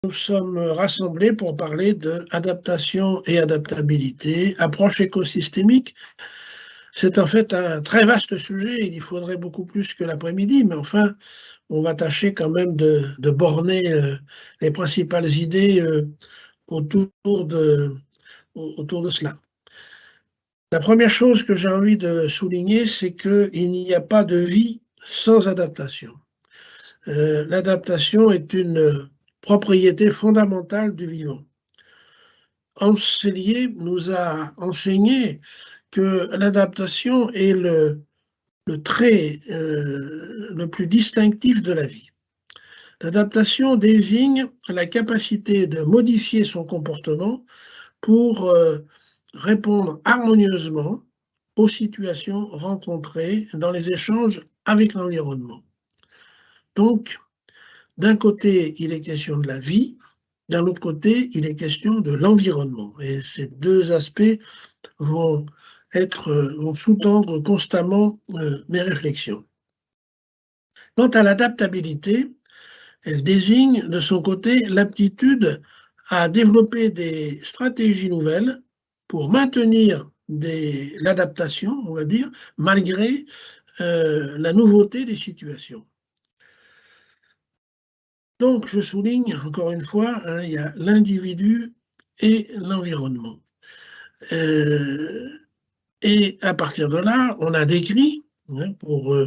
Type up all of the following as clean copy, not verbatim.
Nous sommes rassemblés pour parler d'adaptation et adaptabilité, approche écosystémique. C'est en fait un très vaste sujet, il y faudrait beaucoup plus que l'après-midi, mais enfin, on va tâcher quand même de borner les principales idées autour autour de cela. La première chose que j'ai envie de souligner, c'est qu'il n'y a pas de vie sans adaptation. L'adaptation est une propriété fondamentale du vivant. Ansellier nous a enseigné que l'adaptation est le trait le plus distinctif de la vie. L'adaptation désigne la capacité de modifier son comportement pour répondre harmonieusement aux situations rencontrées dans les échanges avec l'environnement. Donc, d'un côté, il est question de la vie, d'un autre côté, il est question de l'environnement. Et ces deux aspects vont sous-tendre constamment mes réflexions. Quant à l'adaptabilité, elle désigne de son côté l'aptitude à développer des stratégies nouvelles pour maintenir l'adaptation, on va dire, malgré la nouveauté des situations. Donc, je souligne encore une fois, hein, il y a l'individu et l'environnement. Et à partir de là, on a décrit, hein, pour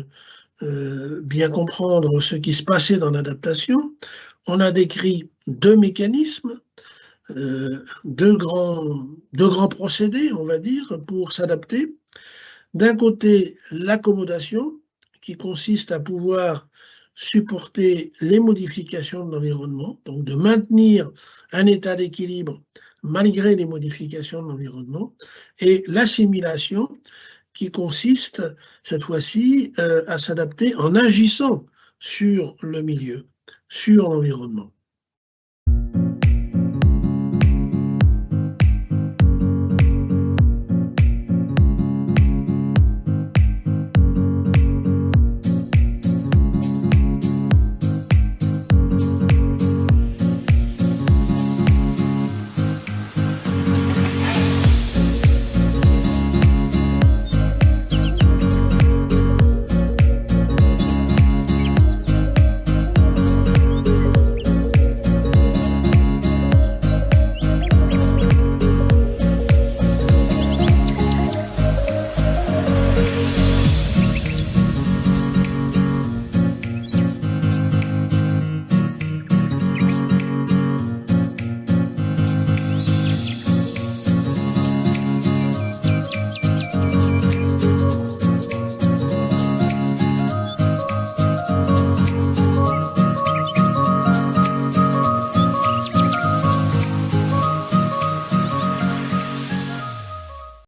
bien comprendre ce qui se passait dans l'adaptation, on a décrit deux mécanismes, deux grands procédés, on va dire, pour s'adapter. D'un côté, l'accommodation, qui consiste à pouvoir supporter les modifications de l'environnement, donc de maintenir un état d'équilibre malgré les modifications de l'environnement, et l'assimilation, qui consiste cette fois-ci à s'adapter en agissant sur le milieu, sur l'environnement.